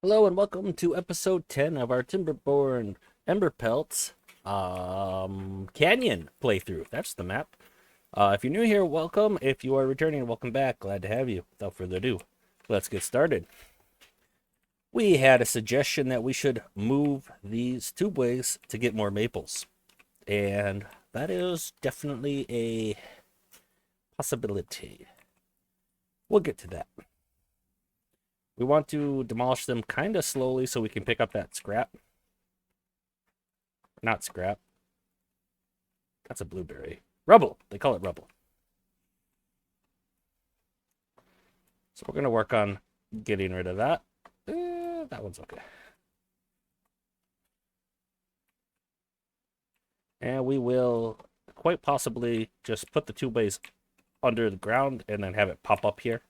Hello and welcome to episode 10 of our Timberborn Emberpelts Canyon playthrough. That's the map. If you're new here, welcome. If you are returning, welcome back. Glad to have you. Without further ado, let's get started. We had a suggestion that we should move these tubeways to get more maples. And that is definitely a possibility. We'll get to that. We want to demolish them kind of slowly so we can pick up that scrap. Not scrap. That's a blueberry. Rubble. They call it rubble. So we're going to work on getting rid of that. That one's okay. And we will quite possibly just put the tubeways under the ground and then have it pop up here.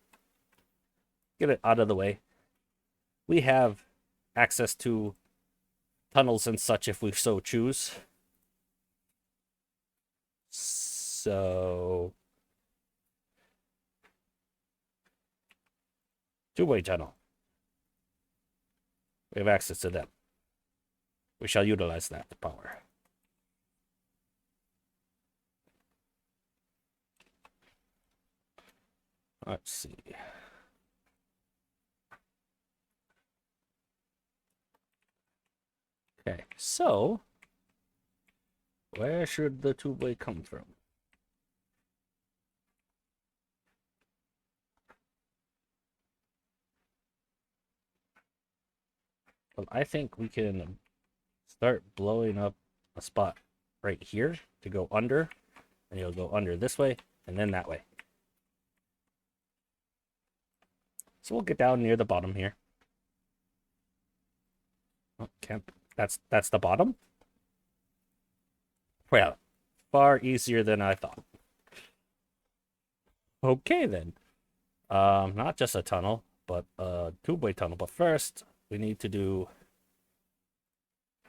Get it out of the way. We have access to tunnels and such if we so choose. So, two-way tunnel. We have access to them. We shall utilize that power. Let's see. Okay, so where should the two-way come from? Well, I think we can start blowing up a spot right here to go under, and you'll go under this way and then that way. So we'll get down near the bottom here. Oh, can't. That's the bottom? Well, far easier than I thought. Okay then. Not just a tunnel, but a two-way tunnel. But first, we need to do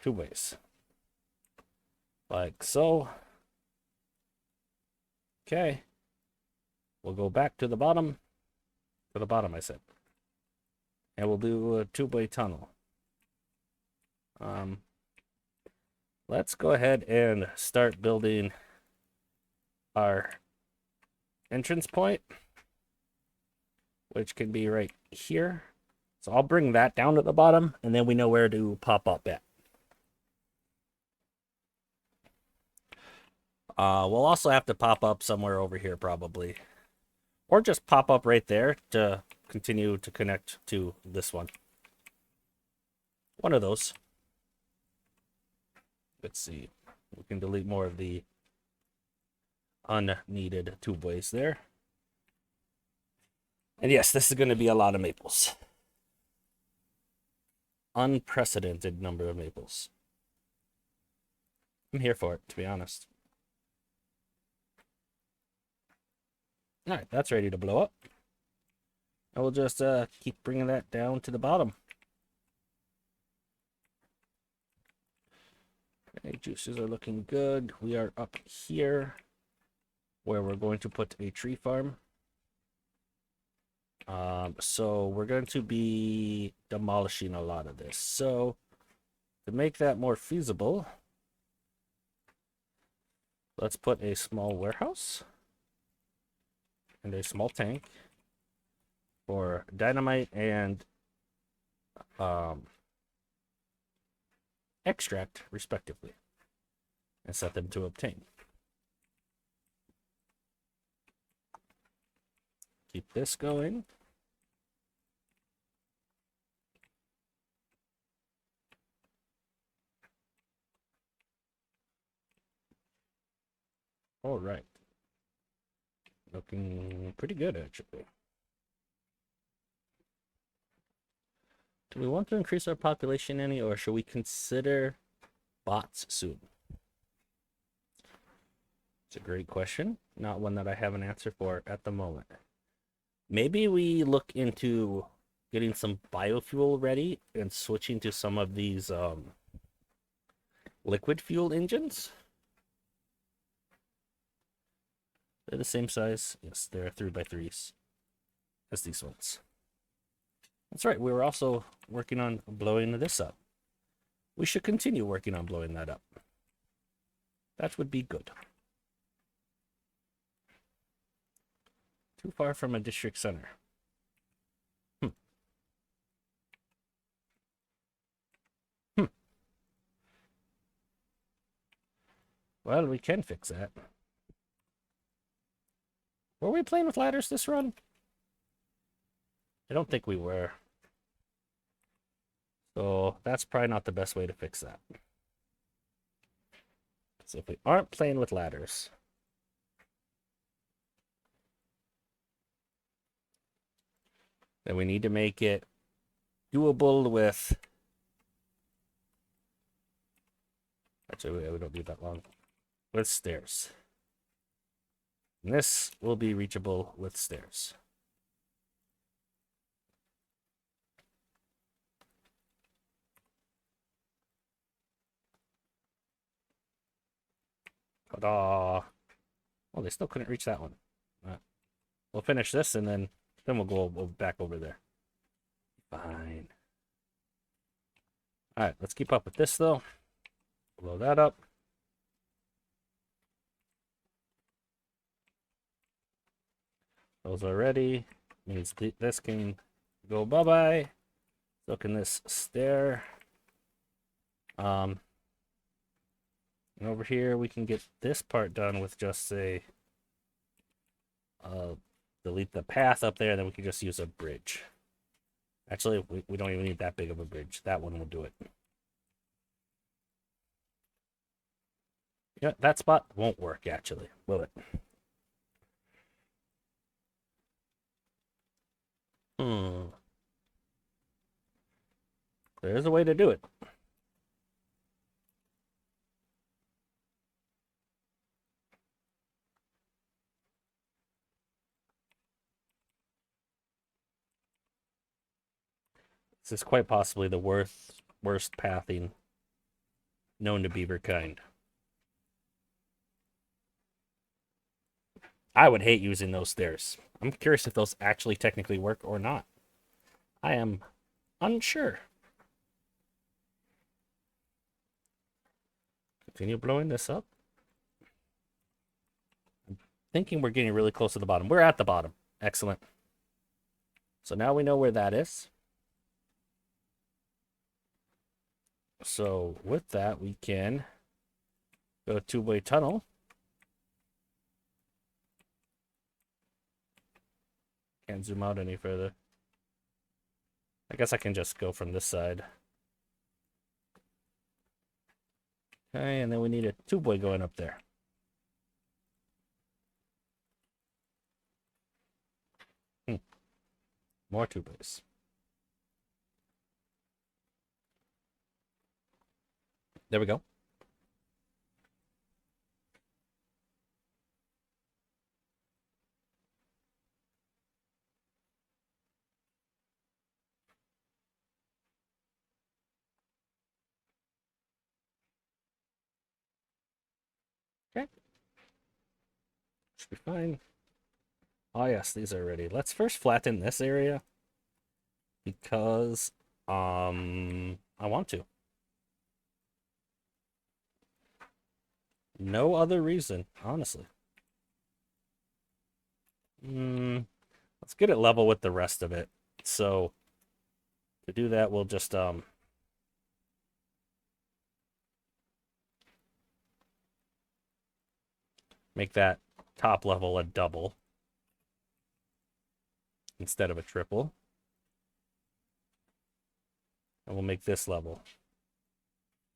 two ways. Like so. Okay. We'll go back to the bottom. To the bottom, I said. And we'll do a two-way tunnel. Let's go ahead and start building our entrance point, which can be right here. So I'll bring that down to the bottom, and then we know where to pop up at. We'll also have to pop up somewhere over here probably. Or just pop up right there to continue to connect to this one. One of those. Let's see. We can delete more of the unneeded tubeways there. And yes, this is going to be a lot of maples. Unprecedented number of maples. I'm here for it, to be honest. All right, that's ready to blow up. And we'll just keep bringing that down to the bottom. Okay, juices are looking good. We are up here where we're going to put a tree farm. So we're going to be demolishing a lot of this. So to make that more feasible, let's put a small warehouse and a small tank for dynamite and extract, respectively, and set them to obtain. Keep this going. All right. Looking pretty good, actually. Do we want to increase our population any, or should we consider bots soon? It's a great question. Not one that I have an answer for at the moment. Maybe we look into getting some biofuel ready and switching to some of these liquid fuel engines. They're the same size. Yes, they're 3x3s as these ones. That's right, we were also working on blowing this up. We should continue working on blowing that up. That would be good. Too far from a district center. Hmm. Hmm. Well, we can fix that. Were we playing with ladders this run? I don't think we were. So that's probably not the best way to fix that. So if we aren't playing with ladders, then we need to make it doable with... Actually, we don't need that long. With stairs. And this will be reachable with stairs. Ta-da! Oh, they still couldn't reach that one. We'll finish this and then we'll go back over there. Fine. All right, let's keep up with this though. Blow that up. Those are ready. Means this can go bye-bye. So can this stair. And over here we can get this part done with just a delete the path up there, and then we can just use a bridge. Actually, we don't even need that big of a bridge. That one will do it. Yeah, that spot won't work, actually, will it? There's a way to do it. This is quite possibly the worst pathing known to beaver kind. I would hate using those stairs. I'm curious if those actually technically work or not. I am unsure. Continue blowing this up. I'm thinking we're getting really close to the bottom. We're at the bottom. Excellent. So now we know where that is. So with that, we can go two-way tunnel. Can't zoom out any further. I guess I can just go from this side. Okay, and then we need a two-way going up there. More two-ways. There we go. Okay. Should be fine. Oh yes, these are ready. Let's first flatten this area because I want to. No other reason, honestly. Let's get it level with the rest of it. So to do that, we'll just make that top level a double instead of a triple. And we'll make this level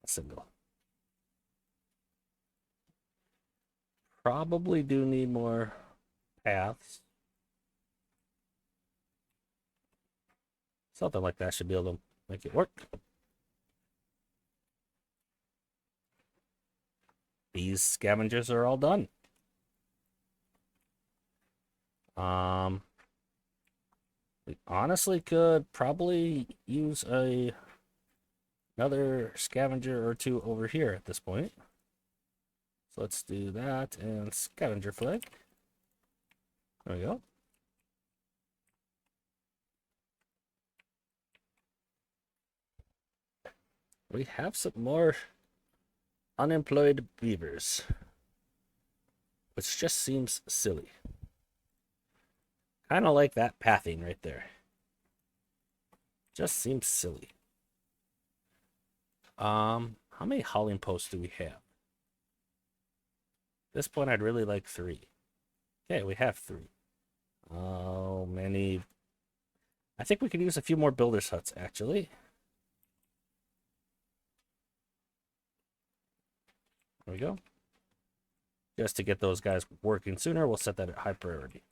a single. Probably do need more paths. Something like that should be able to make it work. These scavengers are all done. We honestly could probably use another scavenger or two over here at this point. So let's do that and scavenger flag. There we go. We have some more unemployed beavers, which just seems silly. Kind of like that pathing right there. Just seems silly. How many hauling posts do we have? At this point, I'd really like 3. Okay, we have 3. Oh, many. I think we could use a few more builder's huts, actually. There we go. Just to get those guys working sooner, we'll set that at high priority.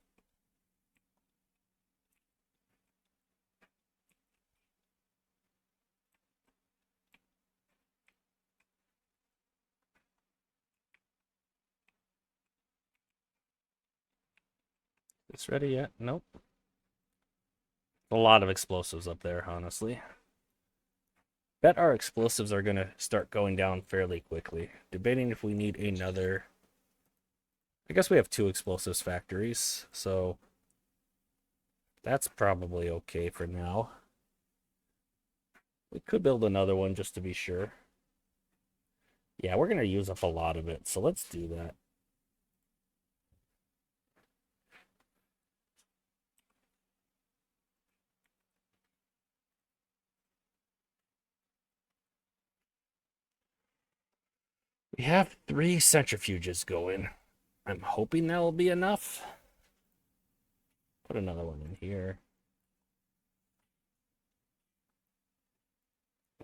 It's ready yet? Nope. A lot of explosives up there, honestly. Bet our explosives are going to start going down fairly quickly. Debating if we need another. I guess we have 2 explosives factories, so that's probably okay for now. We could build another one just to be sure. Yeah, we're going to use up a lot of it, so let's do that. We have 3 centrifuges going. I'm hoping that will be enough. Put another one in here.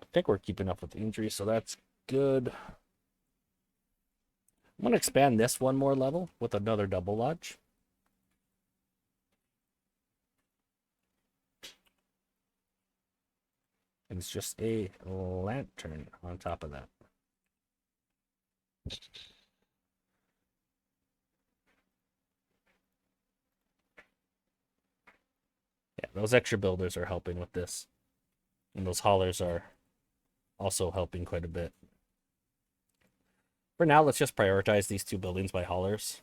I think we're keeping up with the injury, so that's good. I'm going to expand this one more level with another double lodge. And it's just a lantern on top of that. Yeah, those extra builders are helping with this. And those haulers are also helping quite a bit. For now, let's just prioritize these 2 buildings by haulers.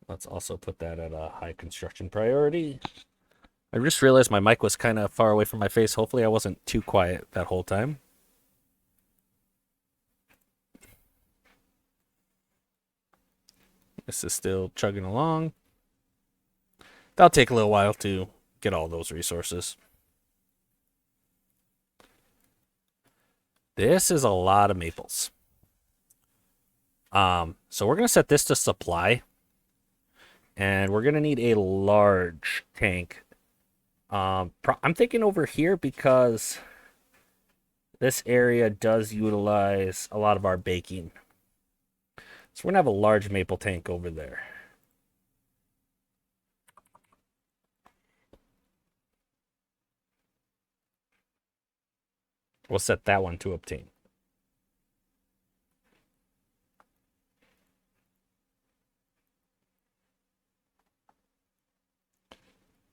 Let's also put that at a high construction priority. I just realized my mic was kind of far away from my face. Hopefully I wasn't too quiet that whole time. This is still chugging along. That'll take a little while to get all those resources. This is a lot of maples. So we're going to set this to supply. And we're going to need a large tank. I'm thinking over here because this area does utilize a lot of our baking. So we're going to have a large maple tank over there. We'll set that one to obtain.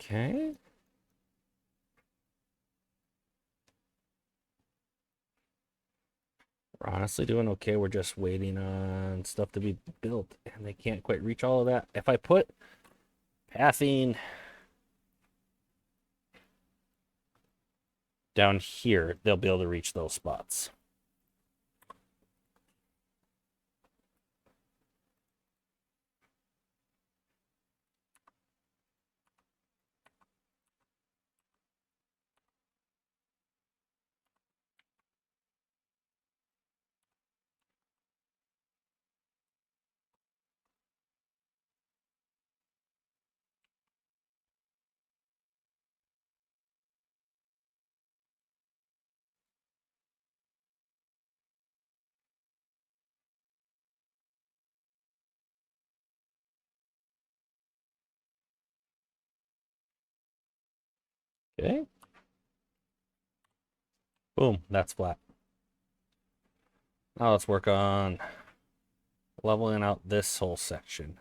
Okay. We're honestly doing okay. We're just waiting on stuff to be built, and they can't quite reach all of that. If I put pathing down here, they'll be able to reach those spots. Okay. Boom, that's flat. Now let's work on leveling out this whole section.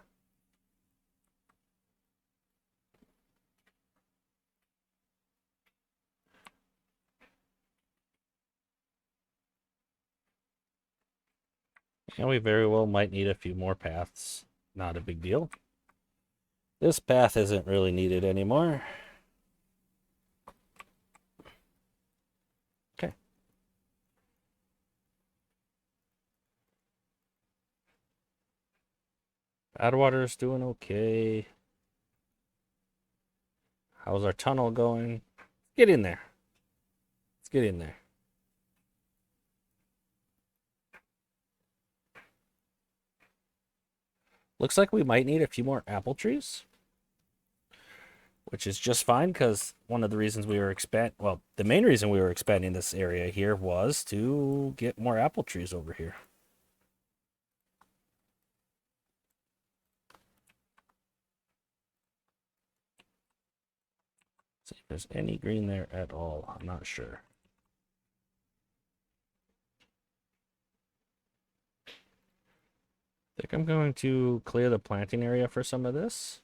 And we very well might need a few more paths. Not a big deal. This path isn't really needed anymore. Okay. Badwater's doing okay. How's our tunnel going? Get in there. Let's get in there. Looks like we might need a few more apple trees, which is just fine because one of the reasons we were the main reason we were expanding this area here was to get more apple trees over here. See if there's any green there at all. I'm not sure. I think I'm going to clear the planting area for some of this.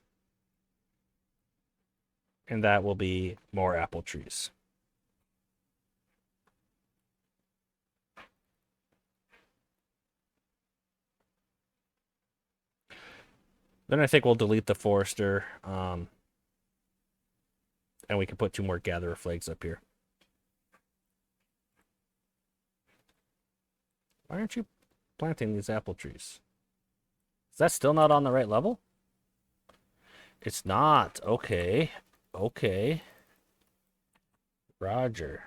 And that will be more apple trees. Then I think we'll delete the forester. And we can put 2 more gatherer flags up here. Why aren't you planting these apple trees? Is that still not on the right level? It's not. Okay. Okay. Roger.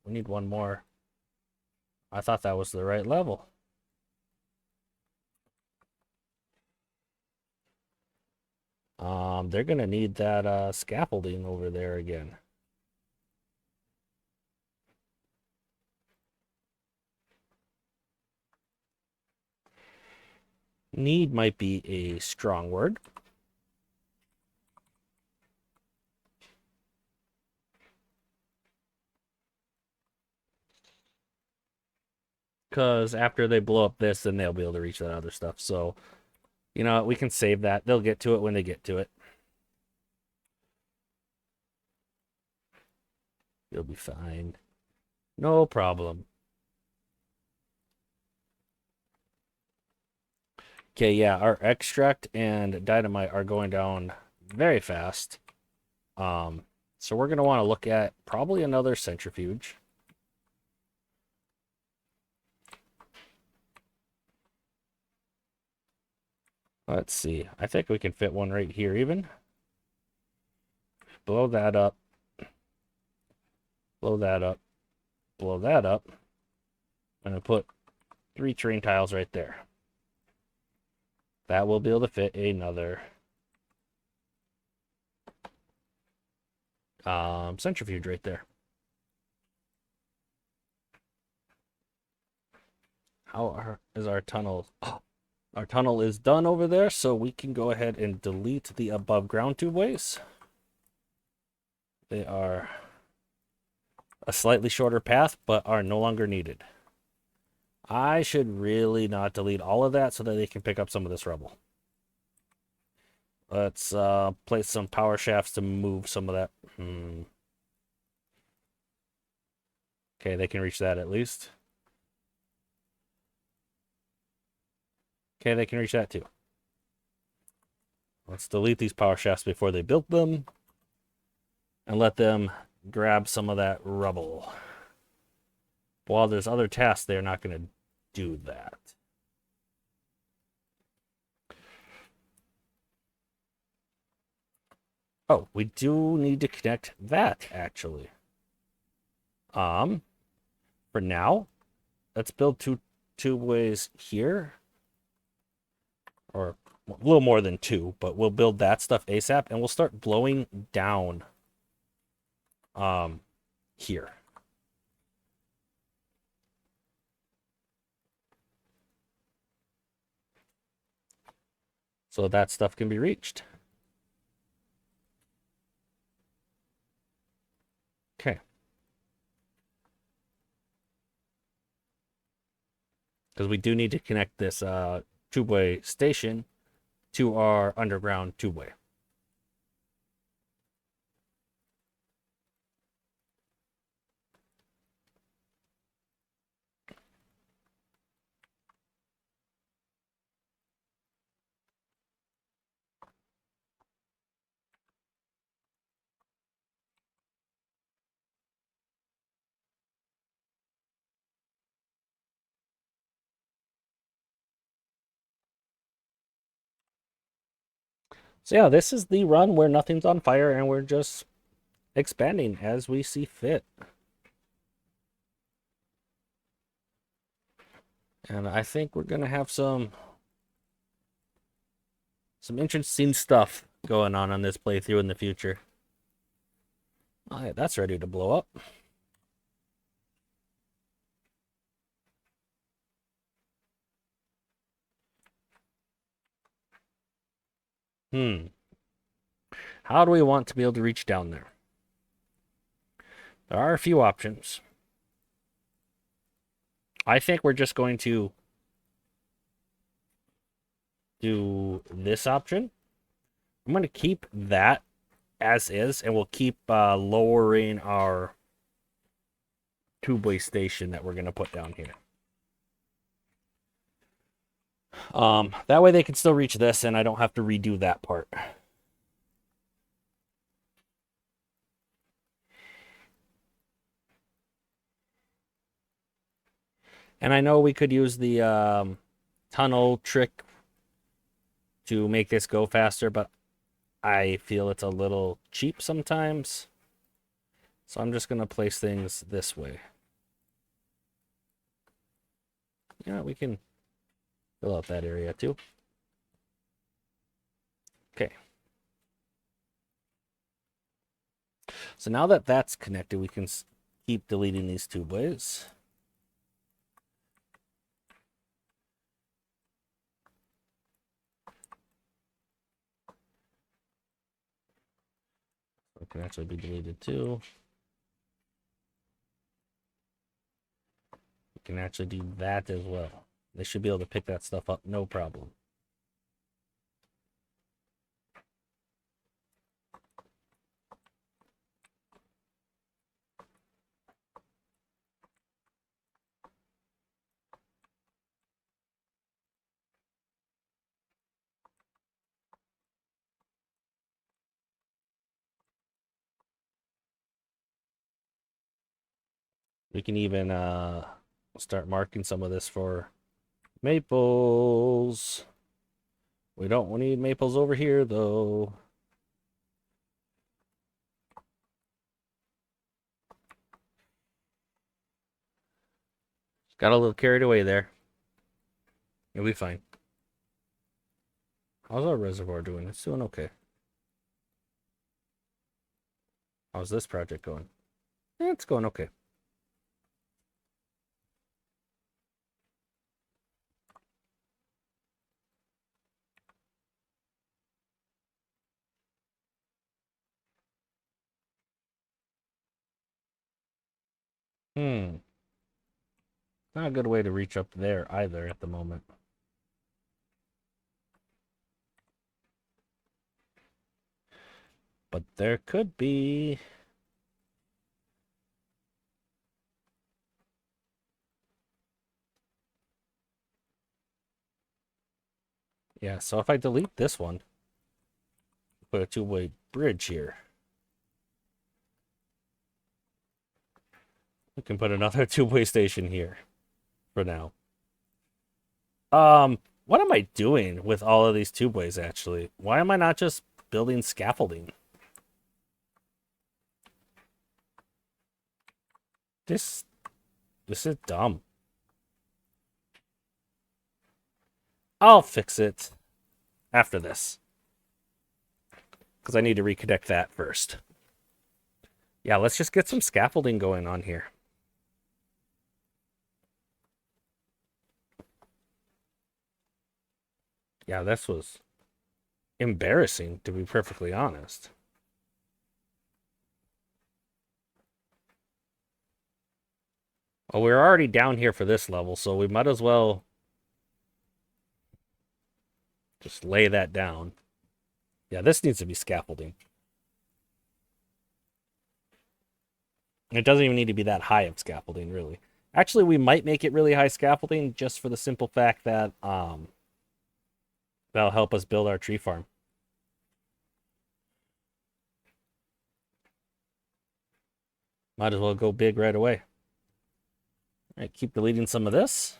We need 1 more. I thought that was the right level. They're gonna need that scaffolding over there again. Need might be a strong word. Because after they blow up this, then they'll be able to reach that other stuff. So, you know, we can save that. They'll get to it when they get to it. You'll be fine. No problem. Okay, yeah, our extract and dynamite are going down very fast. So we're going to want to look at probably another centrifuge. Let's see. I think we can fit one right here even. Blow that up. Blow that up. Blow that up. I'm going to put 3 terrain tiles right there. That will be able to fit another centrifuge right there. Is our tunnel? Oh, our tunnel is done over there, so we can go ahead and delete the above ground tubeways. They are a slightly shorter path, but are no longer needed. I should really not delete all of that so that they can pick up some of this rubble. Let's place some power shafts to move some of that. Okay, they can reach that at least. Okay, they can reach that too. Let's delete these power shafts before they built them. And let them grab some of that rubble. While there's other tasks, they're not going to do that. Oh, we do need to connect that, actually. For now, let's build two ways here. Or a little more than 2, but we'll build that stuff ASAP, and we'll start blowing down here. So that stuff can be reached. Okay. Because we do need to connect this tubeway station to our underground tubeway. So yeah, this is the run where nothing's on fire and we're just expanding as we see fit. And I think we're gonna have some interesting stuff going on this playthrough in the future. All right, that's ready to blow up. How do we want to be able to reach down there? There are a few options. I think we're just going to do this option. I'm going to keep that as is, and we'll keep lowering our tubeway station that we're going to put down here. That way they can still reach this, and I don't have to redo that part. And I know we could use the tunnel trick to make this go faster, but I feel it's a little cheap sometimes. So I'm just going to place things this way. Yeah, we can fill out that area too. Okay. So now that that's connected, we can keep deleting these tubeways. It can actually be deleted too. We can actually do that as well. They should be able to pick that stuff up, no problem. We can even start marking some of this for maples. We don't need maples over here, though. Got a little carried away there. You'll be fine. How's our reservoir doing? It's doing okay. How's this project going? It's going okay. Not a good way to reach up there either at the moment. But there could be. Yeah, so if I delete this one, put a two-way bridge here. We can put another two-way station here for now. What am I doing with all of these tubeways, actually? Why am I not just building scaffolding? This is dumb. I'll fix it after this. Because I need to reconnect that first. Yeah, let's just get some scaffolding going on here. Yeah, this was embarrassing, to be perfectly honest. Well, we're already down here for this level, so we might as well just lay that down. Yeah, this needs to be scaffolding. It doesn't even need to be that high of scaffolding, really. Actually, we might make it really high scaffolding just for the simple fact that that'll help us build our tree farm. Might as well go big right away. All right, keep deleting some of this.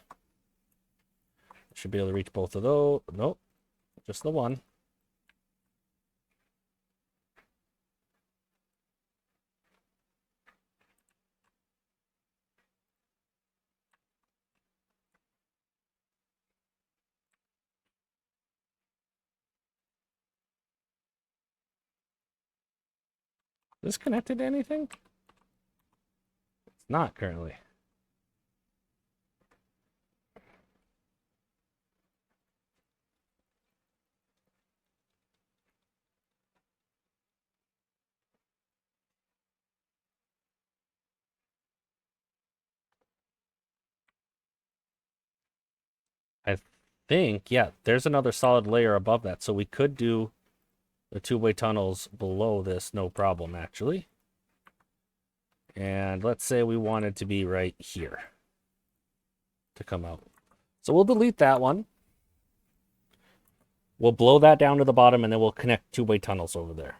Should be able to reach both of those. Nope, just the one. Is this connected to anything? It's not currently. I think, yeah, there's another solid layer above that, so we could do the two-way tunnels below this, no problem, actually. And let's say we wanted to be right here to come out. So we'll delete that one. We'll blow that down to the bottom, and then we'll connect two-way tunnels over there.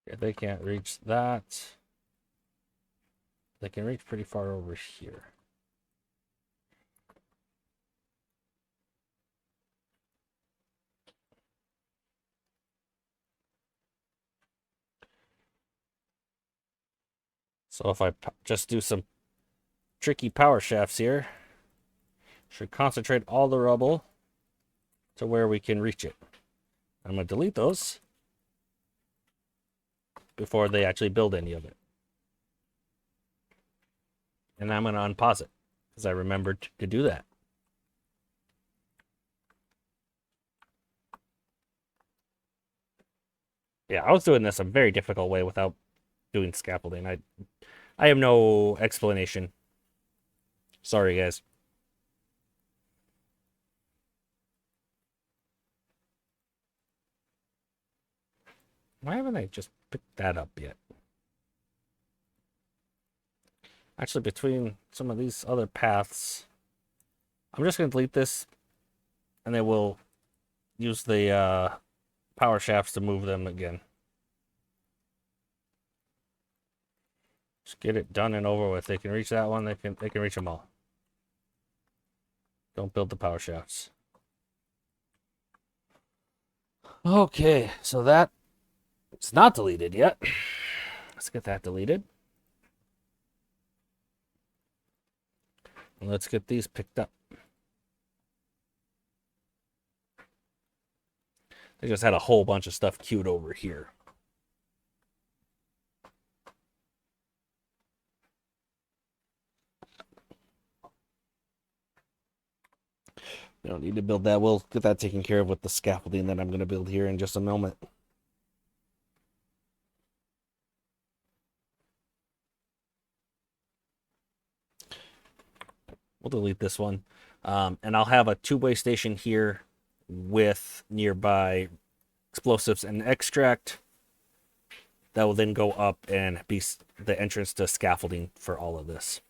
If they can't reach that, they can reach pretty far over here. So if I just do some tricky power shafts here, should concentrate all the rubble to where we can reach it. I'm going to delete those before they actually build any of it. And I'm going to unpause it because I remembered to do that. Yeah, I was doing this a very difficult way without doing scaffolding. I have no explanation. Sorry, guys. Why haven't I just picked that up yet? Actually, between some of these other paths, I'm just going to delete this, and then we'll use the power shafts to move them again. Just get it done and over with. They can reach that one. They can reach them all. Don't build the power shafts. Okay, so that it's not deleted yet. Let's get that deleted. And let's get these picked up. They just had a whole bunch of stuff queued over here. We don't need to build that. We'll get that taken care of with the scaffolding that I'm going to build here in just a moment. We'll delete this one. And I'll have a two-way station here with nearby explosives and extract. That will then go up and be the entrance to scaffolding for all of this.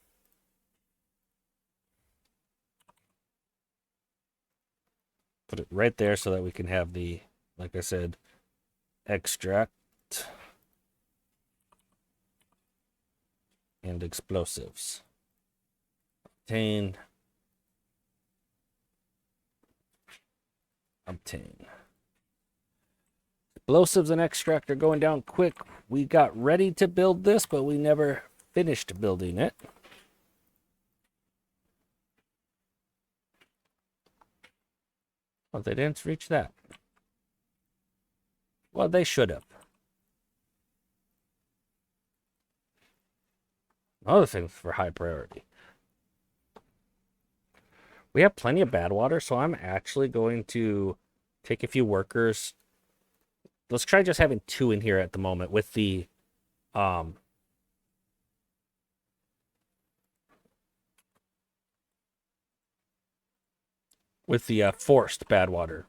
Put it right there so that we can have the, like I said, extract and explosives. Obtain. Explosives and extract are going down quick. We got ready to build this, but we never finished building it. Oh, they didn't reach that. Well, they should have. Other things for high priority. We have plenty of bad water, so I'm actually going to take a few workers. Let's try just having 2 in here at the moment with the forced bad water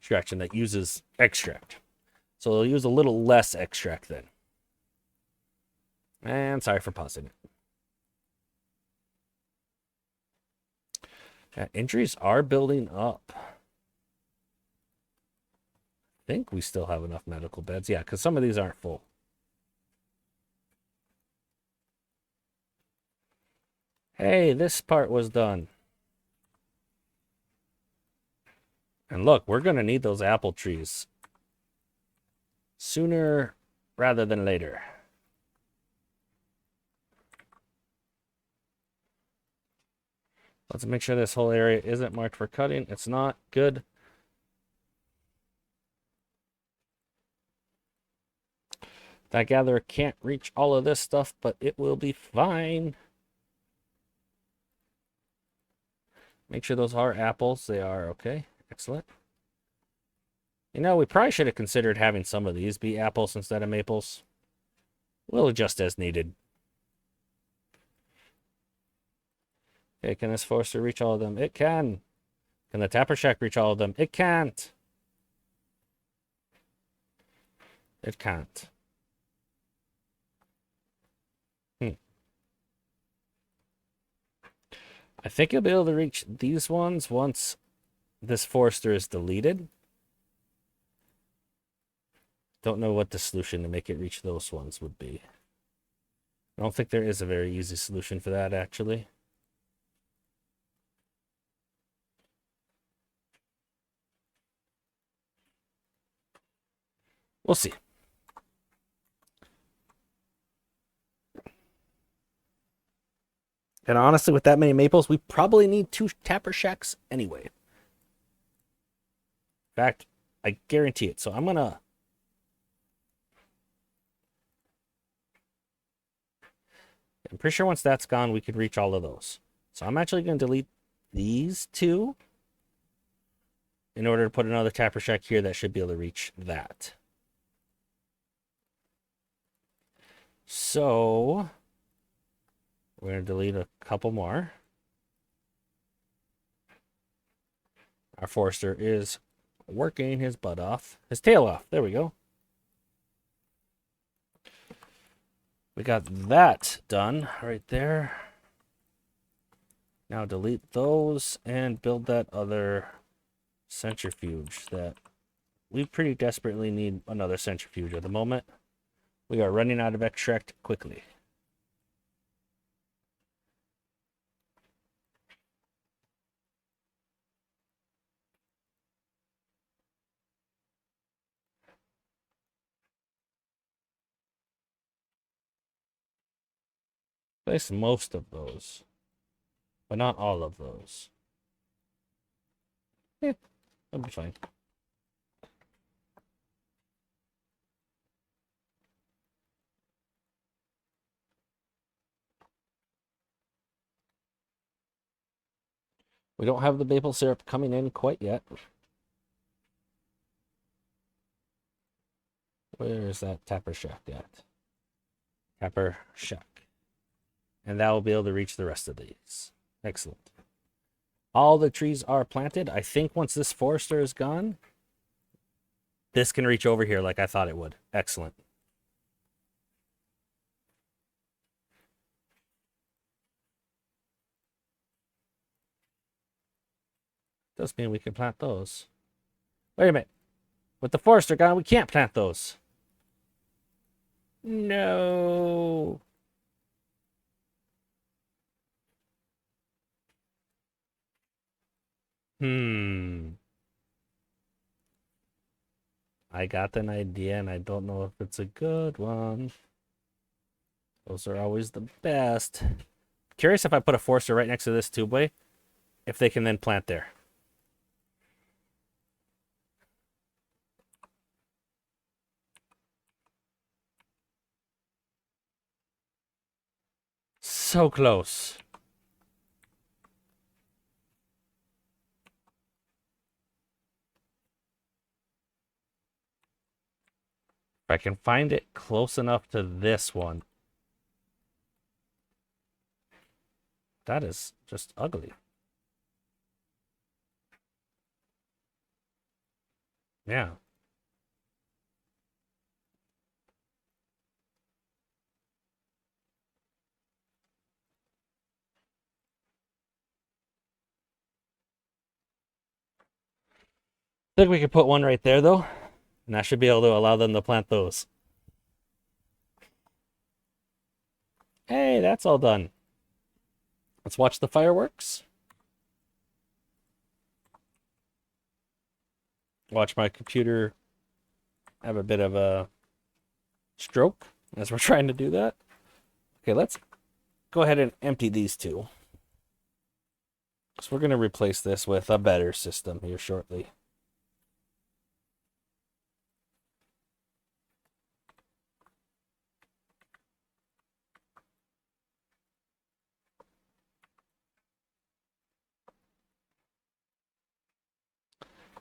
extraction that uses extract. So they'll use a little less extract then. And sorry for pausing it. Yeah, injuries are building up. I think we still have enough medical beds. Yeah, because some of these aren't full. Hey, this part was done. And look, we're going to need those apple trees sooner rather than later. Let's make sure this whole area isn't marked for cutting. It's not. Good. That gatherer can't reach all of this stuff, but it will be fine. Make sure those are apples. They are. Okay. Excellent. You know, we probably should have considered having some of these be apples instead of maples. We'll adjust as needed. Okay, can this Forester reach all of them? It can. Can the Tapper Shack reach all of them? It can't. It can't. I think you'll be able to reach these ones once this Forester is deleted. Don't know what the solution to make it reach those ones would be. I don't think there is a very easy solution for that, actually. We'll see. And honestly, with that many maples, we probably need 2 Tapper Shacks anyway. In fact, I guarantee it. So I'm going to... I'm pretty sure once that's gone, we could reach all of those. So I'm actually going to delete these 2 in order to put another Tapper Shack here that should be able to reach that. So we're going to delete a couple more. Our Forester is working his butt off. His tail off. There we go. We got that done right there. Now delete those and build that other centrifuge that we pretty desperately need another centrifuge at the moment. We are running out of extract quickly. Place most of those, but not all of those. Yeah, that'll be fine. We don't have the maple syrup coming in quite yet. Where is that Tapper Shack at? Tapper Shack. And that will be able to reach the rest of these. Excellent. All the trees are planted. I think once this Forester is gone, this can reach over here like I thought it would. Excellent. Does mean we can plant those. Wait a minute. With the Forester gone, we can't plant those. No. I got an idea, and I don't know if it's a good one. Those are always the best. Curious if I put a Forester right next to this tubeway, if they can then plant there. So close. If I can find it close enough to this one. That is just ugly. Yeah. I think we could put one right there, though. And that should be able to allow them to plant those. Hey, that's all done. Let's watch the fireworks. Watch my computer have a bit of a stroke as we're trying to do that. Okay, let's go ahead and empty these two. So we're going to replace this with a better system here shortly.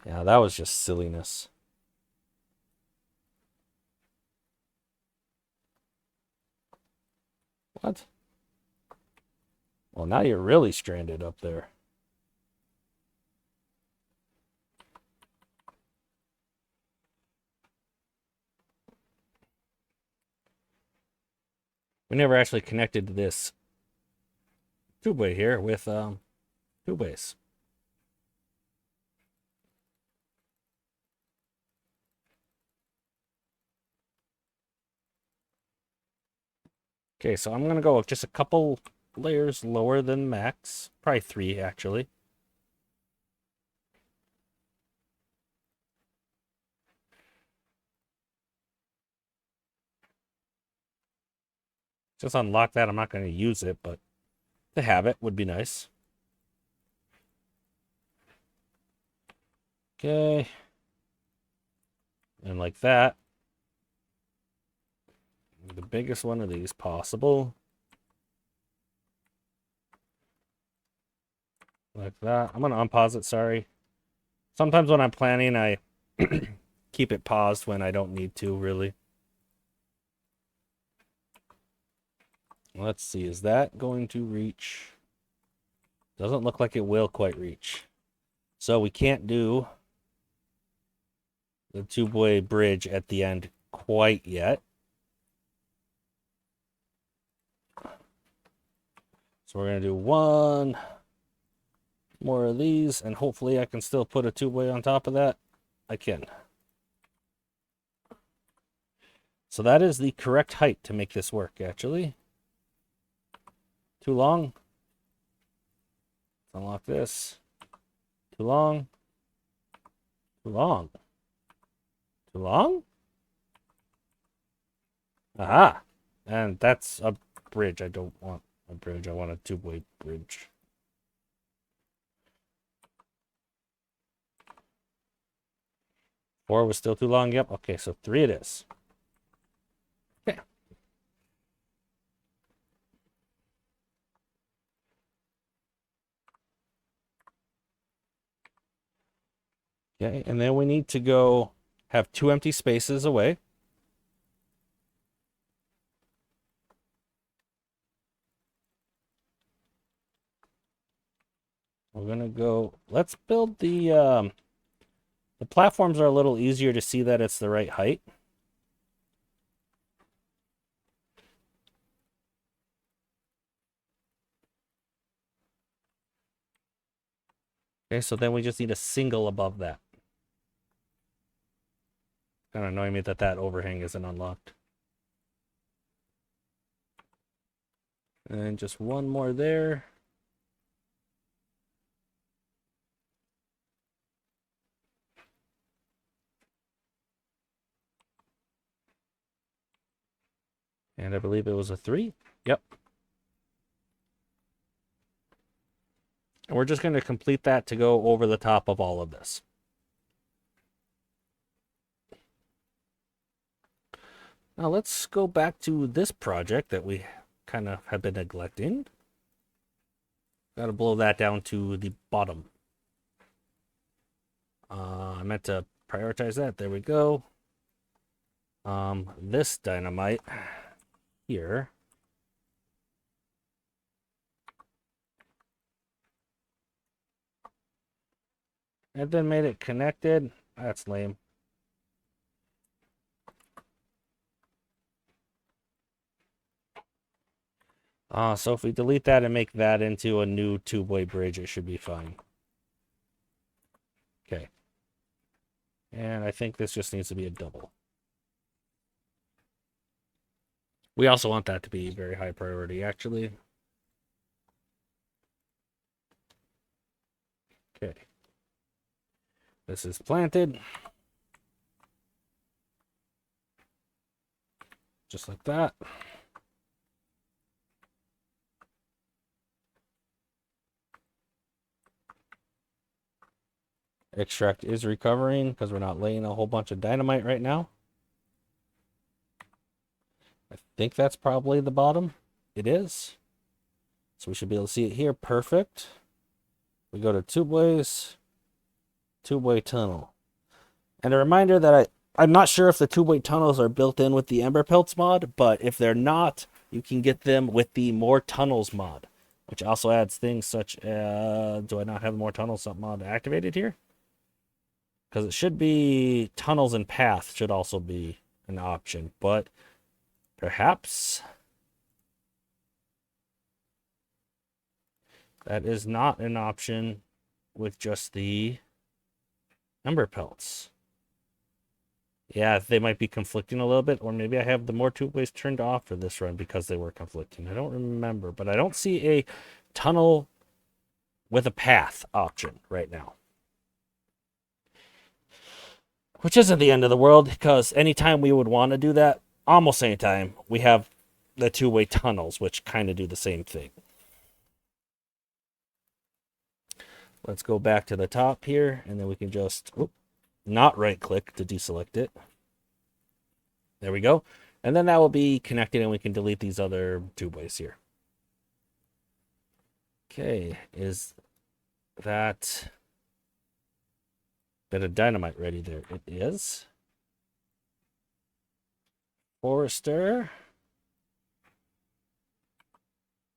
Yeah, that was just silliness. What? Well, now you're really stranded up there. We never actually connected this tubeway here with tubeways. Okay, so I'm going to go just a couple layers lower than max. Probably 3, actually. Just unlock that. I'm not going to use it, but to have it would be nice. Okay. And like that. The biggest one of these possible. Like that. I'm going to unpause it, sorry. Sometimes when I'm planning, I keep it paused when I don't need to, really. Let's see, is that going to reach? Doesn't look like it will quite reach. So we can't do the two-way bridge at the end quite yet. So we're going to do one more of these, and hopefully I can still put a two-way on top of that. I can. So that is the correct height to make this work, actually. Too long. Let's unlock this. Too long. Too long. Too long? Aha! And that's a bridge. I don't want a bridge. I want a two-way bridge. Four was still too long. Yep. Okay, so 3 it is. Okay. Okay, and then we need to go have 2 empty spaces away. We're gonna go. Let's build the platforms are a little easier to see that it's the right height. Okay, so then we just need a single above that. Kind of annoying me that that overhang isn't unlocked. And just one more there. And I believe it was a 3. Yep. And we're just going to complete that to go over the top of all of this. Now let's go back to this project that we kind of have been neglecting. Got to blow that down to the bottom. I meant to prioritize that. There we go. This dynamite here. And then made it connected. That's lame. So if we delete that and make that into a new two-way bridge, it should be fine. Okay. And I think this just needs to be a double. We also want that to be very high priority, actually. Okay. This is planted. Just like that. Extract is recovering because we're not laying a whole bunch of dynamite right now. I think that's probably the bottom. It is. So we should be able to see it here. Perfect. We go to two-ways, two-way tunnel. And a reminder that I'm not sure if the two-way tunnels are built in with the Emberpelts mod, but if they're not, you can get them with the More Tunnels mod, which also adds things such as, do I not have More Tunnels mod activated here? Because it should be tunnels and path should also be an option, but perhaps that is not an option with just the Ember Pelts. Yeah, they might be conflicting a little bit, or maybe I have the more two-ways turned off for this run because they were conflicting. I don't remember, but I don't see a tunnel with a path option right now. Which isn't the end of the world, because anytime we would want to do that, almost anytime, we have the two-way tunnels, which kind of do the same thing. Let's go back to the top here, and then we can just not right-click to deselect it. There we go. And then that will be connected, and we can delete these other two-ways here. Okay, is that bit of dynamite ready there? It is. Forester.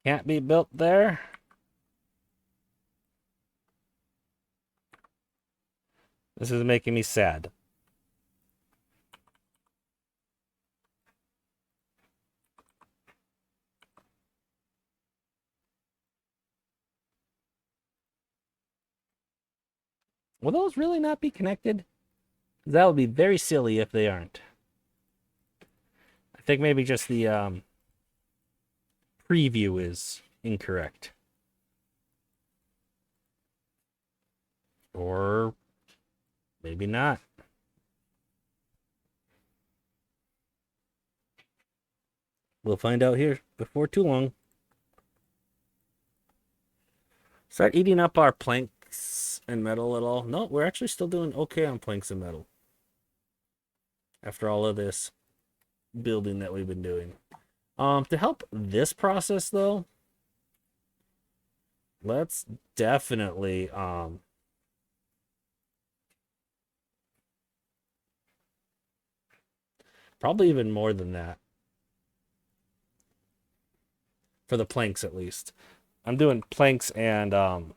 Can't be built there. This is making me sad. Will those really not be connected? That would be very silly if they aren't. I think maybe just the preview is incorrect. Or maybe not. We'll find out here before too long. Start eating up our planks and metal at all? No, we're actually still doing okay on planks and metal. After all of this building that we've been doing. To help this process though, let's definitely probably even more than that. For the planks at least. I'm doing planks and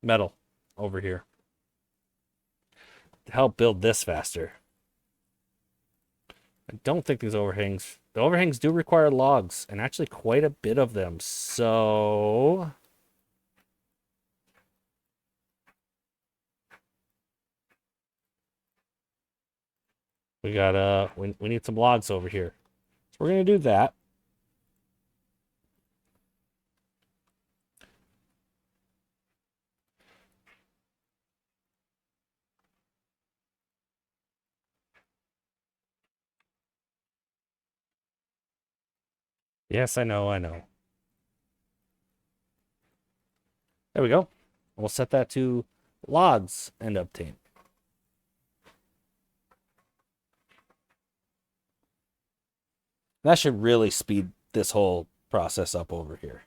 metal over here to help build this faster. I don't think these overhangs... The overhangs do require logs, and actually quite a bit of them, so... We got, we need some logs over here. So we're going to do that. Yes, I know, I know. There we go. We'll set that to logs and obtain. That should really speed this whole process up over here.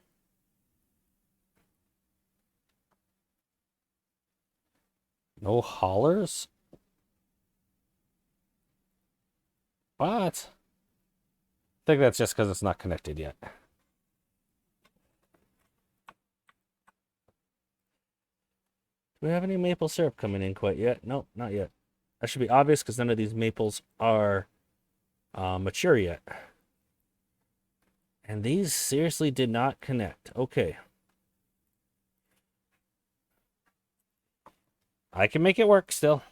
No haulers? What? I think that's just because it's not connected yet. Do we have any maple syrup coming in quite yet? Nope, not yet. That should be obvious because none of these maples are mature yet. And these seriously did not connect. Okay. I can make it work still.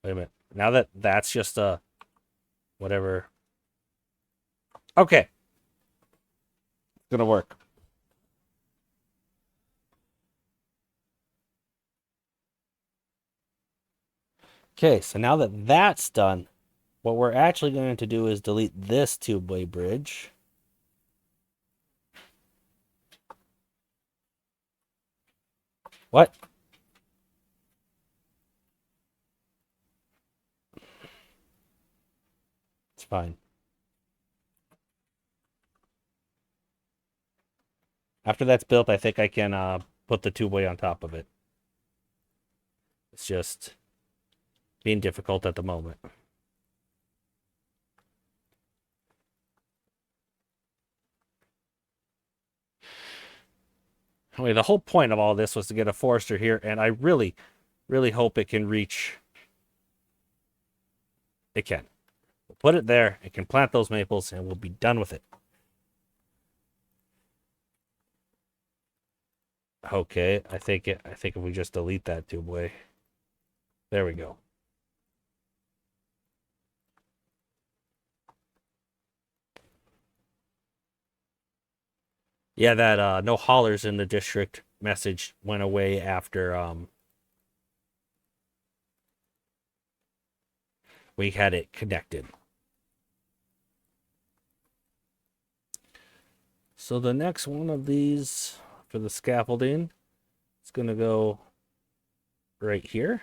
Wait a minute. Now that that's just a whatever. Okay. It's gonna work. Okay, so now that that's done, what we're actually going to do is delete this tubeway bridge. What? It's fine. After that's built, I think I can put the tubeway on top of it. It's just being difficult at the moment. I mean, the whole point of all this was to get a forester here, and I really, really hope it can reach. It can. We'll put it there. It can plant those maples, and we'll be done with it. Okay, I think if we just delete that tubeway, there we go. Yeah, that no hollers in the district message went away after we had it connected. So the next one of these for the scaffolding is going to go right here.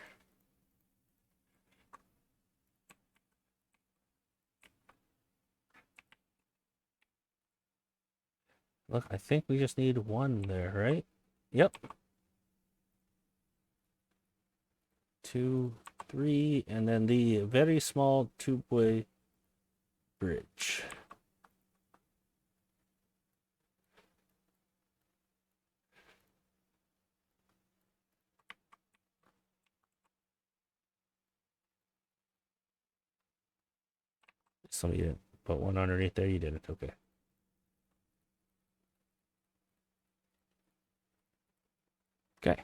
Look, I think we just need one there, right? Yep. 2, 3, and then the very small tubeway bridge. Some of you didn't put one underneath there. You didn't. Okay. Okay.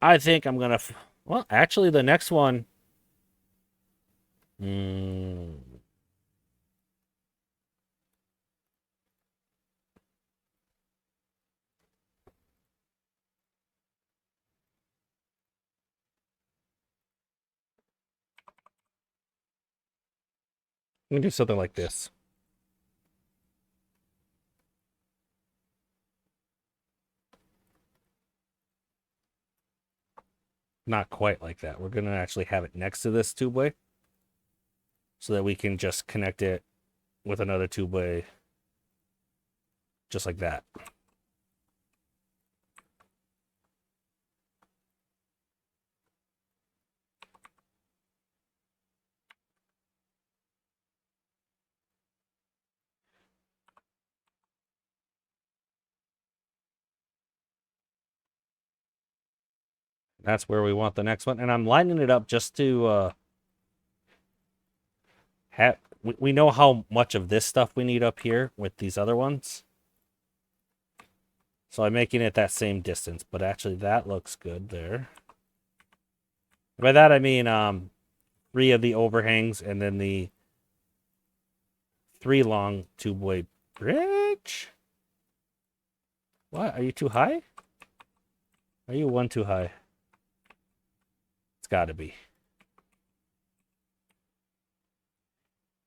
I think I'm gonna. Well, actually, the next one. Hmm. I'm gonna do something like this. Not quite like that. We're gonna actually have it next to this tubeway, so that we can just connect it with another tubeway, just like that. That's where we want the next one, and I'm lining it up just to have. We know how much of this stuff we need up here with these other ones. So I'm making it that same distance, but actually that looks good there. By that I mean 3 of the overhangs and then the 3 long tubeway bridge. What? Are you too high? Are you 1 too high? It's got to be.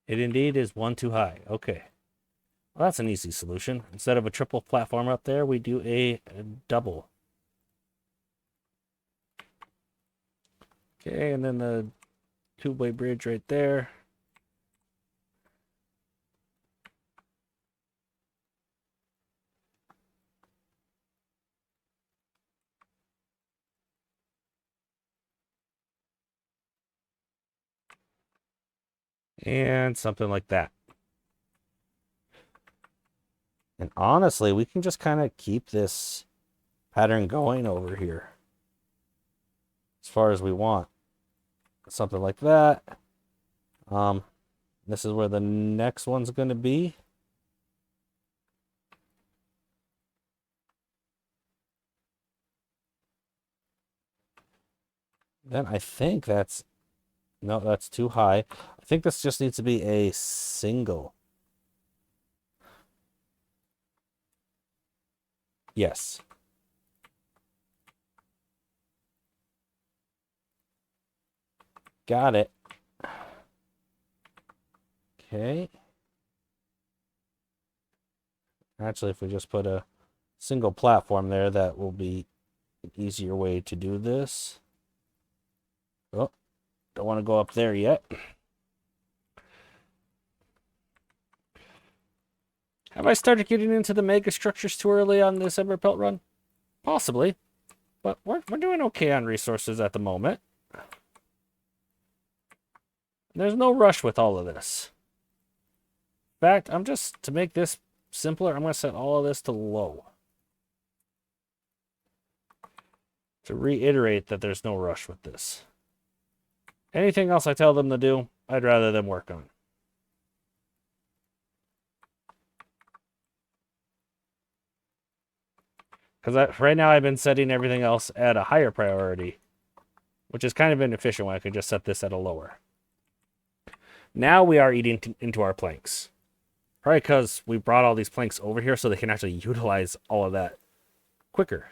It indeed is 1 too high. Okay. Well, that's an easy solution. Instead of a triple platform up there, we do a double. Okay, and then the tubeway bridge right there. And something like that. And honestly, we can just kind of keep this pattern going over here as far as we want. Something like that. This is where the next one's going to be. Then I think that's, no, that's too high. I think this just needs to be a single. Yes. Got it. Okay. Actually, if we just put a single platform there, that will be an easier way to do this. Oh, don't want to go up there yet. Have I started getting into the mega structures too early on this Emberpelt run? Possibly, but we're doing okay on resources at the moment. There's no rush with all of this. In fact, I'm just, to make this simpler, I'm going to set all of this to low. To reiterate that there's no rush with this. Anything else I tell them to do, I'd rather them work on. Because right now I've been setting everything else at a higher priority, which is kind of inefficient when I could just set this at a lower. Now we are eating into our planks. Probably because we brought all these planks over here so they can actually utilize all of that quicker.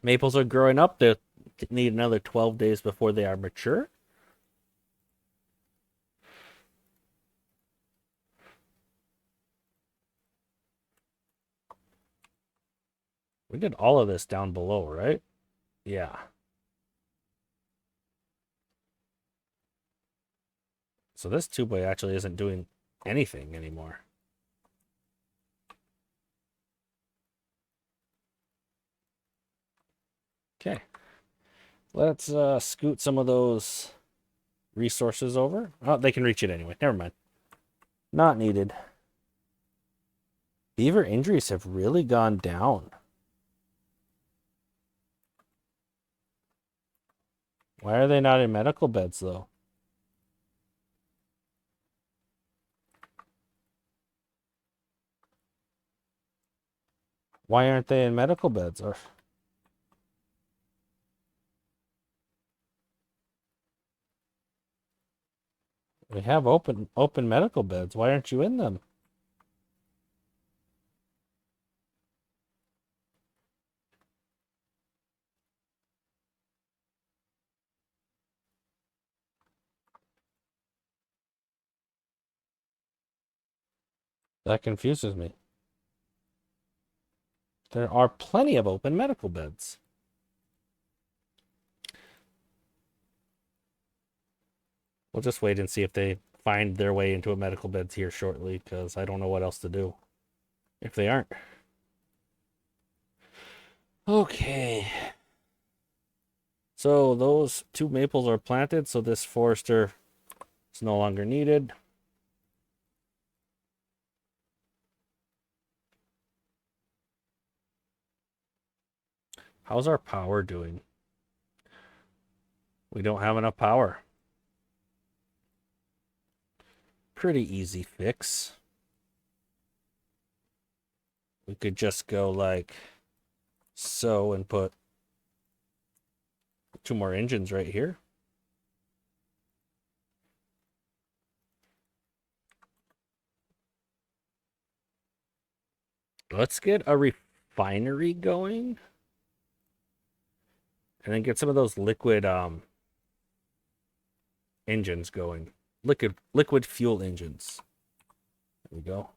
Maples are growing up. They need another 12 days before they are mature. We did all of this down below, right? Yeah. So this two-way actually isn't doing anything anymore. Okay. Let's scoot some of those resources over. Oh, they can reach it anyway. Never mind. Not needed. Beaver injuries have really gone down. Why are they not in medical beds, though? Why aren't they in medical beds? Or we have open medical beds. Why aren't you in them? That confuses me. There are plenty of open medical beds. We'll just wait and see if they find their way into a medical bed here shortly, because I don't know what else to do if they aren't. Okay. So those two maples are planted, so this forester is no longer needed. How's our power doing? We don't have enough power. Pretty easy fix. We could just go like so and put two more engines right here. Let's get a refinery going. And then get some of those liquid engines going. Liquid fuel engines. There we go.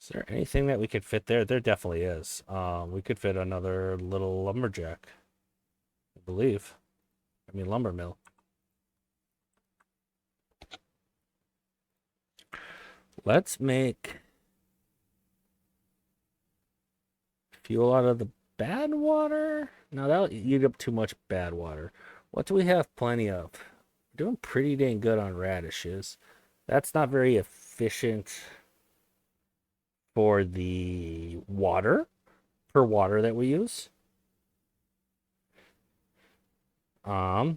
Is there anything that we could fit there? There definitely is. We could fit another little lumberjack, I believe. I mean, lumber mill. Let's make fuel out of the bad water. Now that'll eat up too much bad water. What do we have plenty of? We're doing pretty dang good on radishes. That's not very efficient for the water, per water that we use. Per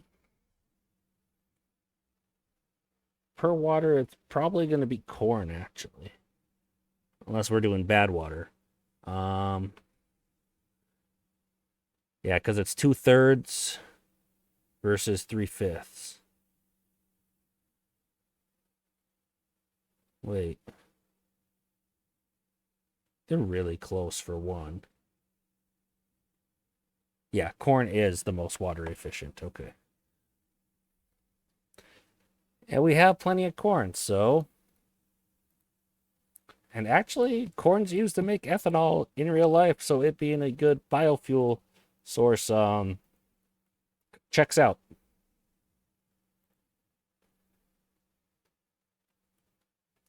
water, it's probably going to be corn, actually. Unless we're doing bad water. Yeah, because it's 2/3 versus 3/5. Wait. They're really close for one. Yeah, corn is the most water efficient. Okay. And we have plenty of corn, so... And actually, corn's used to make ethanol in real life, so it being a good biofuel source checks out.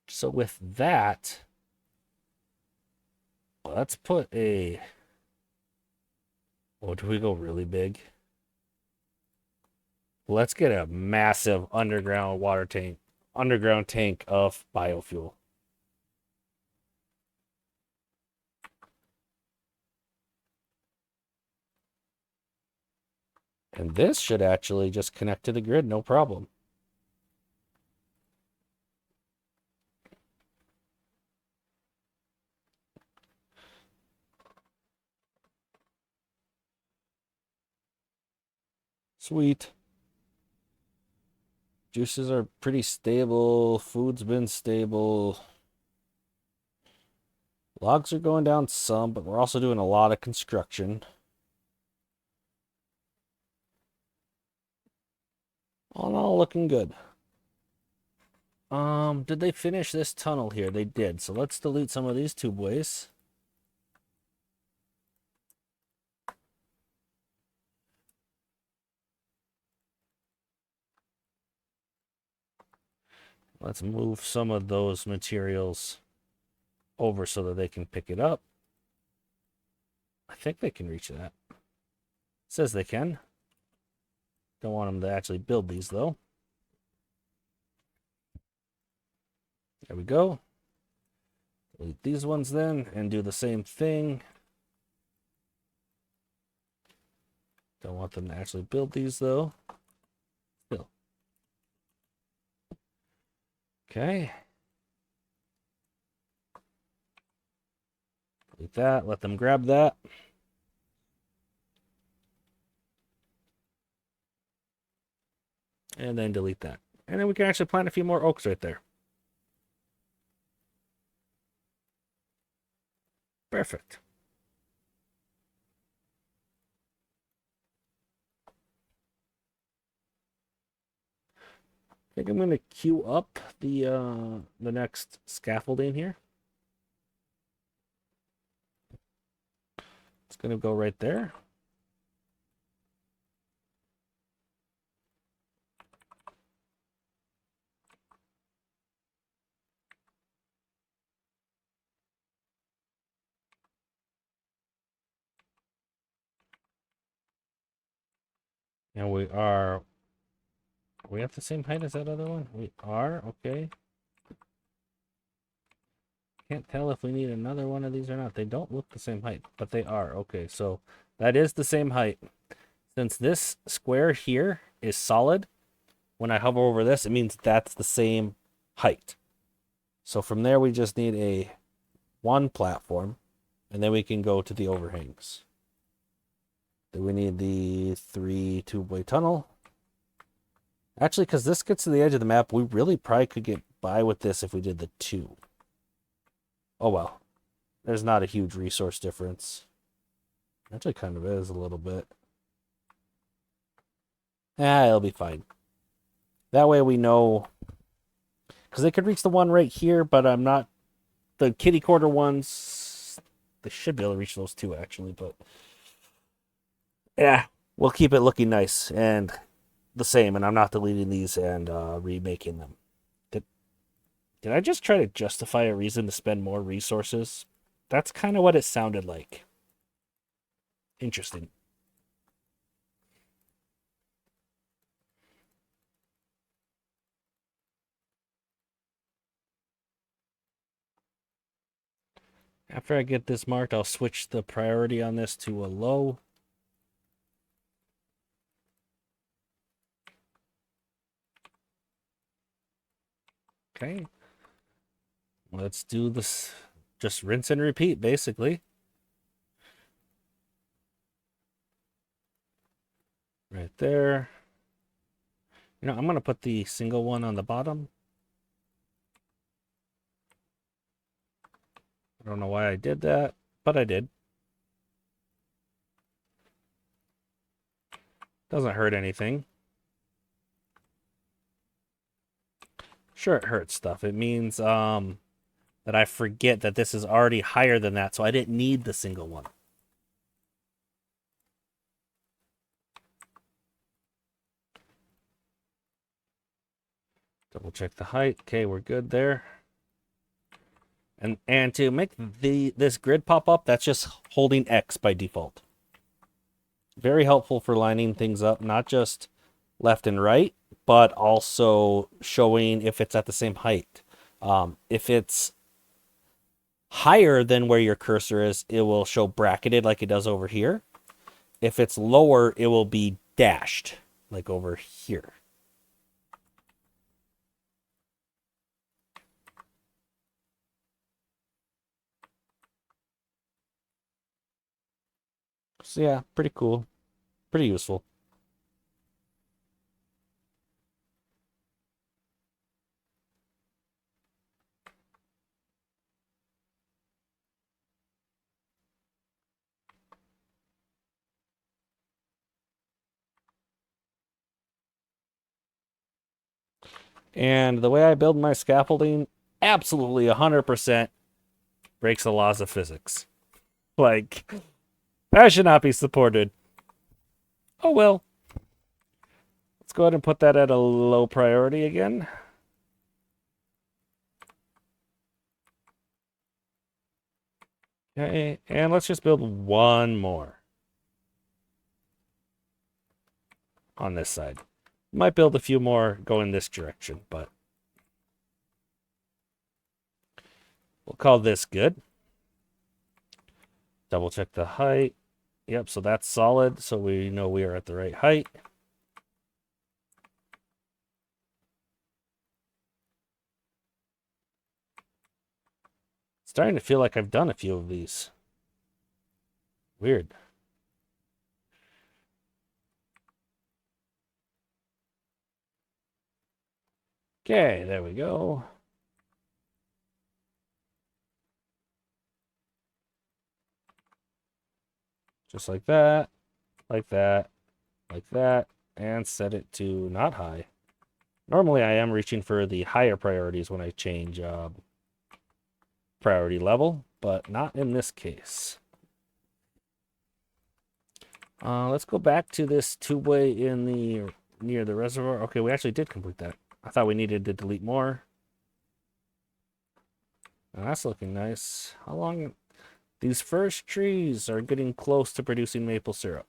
So with that, let's put a... Oh, do we go really big? Let's get a massive underground tank of biofuel. And this should actually just connect to the grid, no problem. Sweet. Juices are pretty stable. Food's been stable. Logs are going down some, but we're also doing a lot of construction. All in all, looking good. Did they finish this tunnel here? They did. So let's delete some of these tube ways. Let's move some of those materials over so that they can pick it up. I think they can reach that. It says they can. Don't want them to actually build these, though. There we go. Delete these ones then and do the same thing. Don't want them to actually build these, though. Still. Okay. Delete that. Let them grab that. And then delete that. And then we can actually plant a few more oaks right there. Perfect. I think I'm going to queue up the next scaffolding here. It's going to go right there. And are we at the same height as that other one? We are, okay. Can't tell if we need another one of these or not. They don't look the same height, but they are. Okay, so that is the same height. Since this square here is solid, when I hover over this, it means that's the same height. So from there, we just need one platform, and then we can go to the overhangs. Then we need the 3 tube-way tunnel. Actually, because this gets to the edge of the map, we really probably could get by with this if we did the 2. Oh well. There's not a huge resource difference. Actually, kind of is a little bit. It'll be fine. That way we know. Because they could reach the one right here, but I'm not... The kitty corner ones... They should be able to reach those 2, actually, but... Yeah, we'll keep it looking nice and the same, and I'm not deleting these and remaking them. Did I just try to justify a reason to spend more resources? That's kind of what it sounded like. Interesting. After I get this marked, I'll switch the priority on this to a low. Okay. Let's do this. Just rinse and repeat, basically. Right there. You know, I'm going to put the single one on the bottom. I don't know why I did that, but I did. Doesn't hurt anything. Sure, it hurts stuff. It means that I forget that this is already higher than that, so I didn't need the single one. Double check the height. Okay, we're good there. And to make this grid pop up, that's just holding X by default. Very helpful for lining things up, not just left and right, but also showing if it's at the same height. If it's higher than where your cursor is, it will show bracketed like it does over here. If it's lower, it will be dashed like over here. So yeah, pretty cool. Pretty useful. And the way I build my scaffolding, absolutely 100% breaks the laws of physics. Like, that should not be supported. Oh well. Let's go ahead and put that at a low priority again. Okay, and let's just build one more on this side. Might build a few more going this direction, but we'll call this good. Double check the height. Yep, so that's solid, so we know we are at the right height. Starting to feel like I've done a few of these. Weird. Okay, there we go. Just like that, like that, like that, and set it to not high. Normally I am reaching for the higher priorities when I change priority level, but not in this case. Let's go back to this two-way in the near the reservoir. Okay, we actually did complete that. I thought we needed to delete more. Now that's looking nice. How long? These first trees are getting close to producing maple syrup.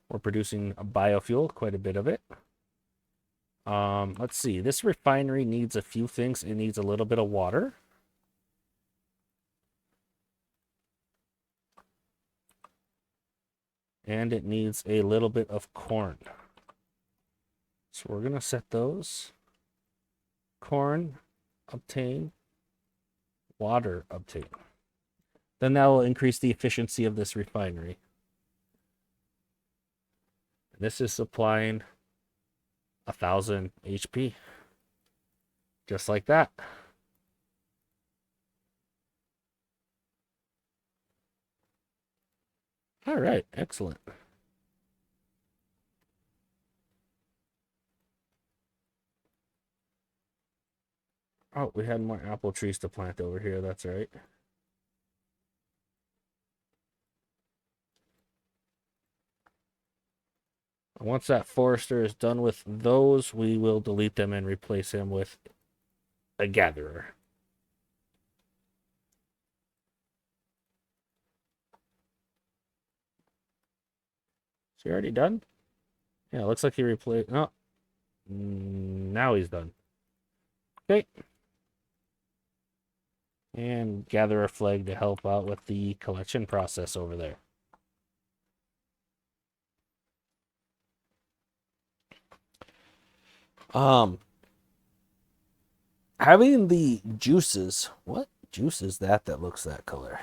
We're producing a biofuel, quite a bit of it. Let's see. This refinery needs a few things. It needs a little bit of water. And it needs a little bit of corn. So we're going to set those. Corn, obtain. Water, obtain. Then that will increase the efficiency of this refinery. This is supplying 1,000 HP. Just like that. All right, excellent. Oh, we had more apple trees to plant over here. That's right. Once that forester is done with those, we will delete them and replace him with a gatherer. Is he already done? Yeah, looks like he replaced. No, now he's done. Okay. And gather a flag to help out with the collection process over there. Having the juices. What juice is that looks that color?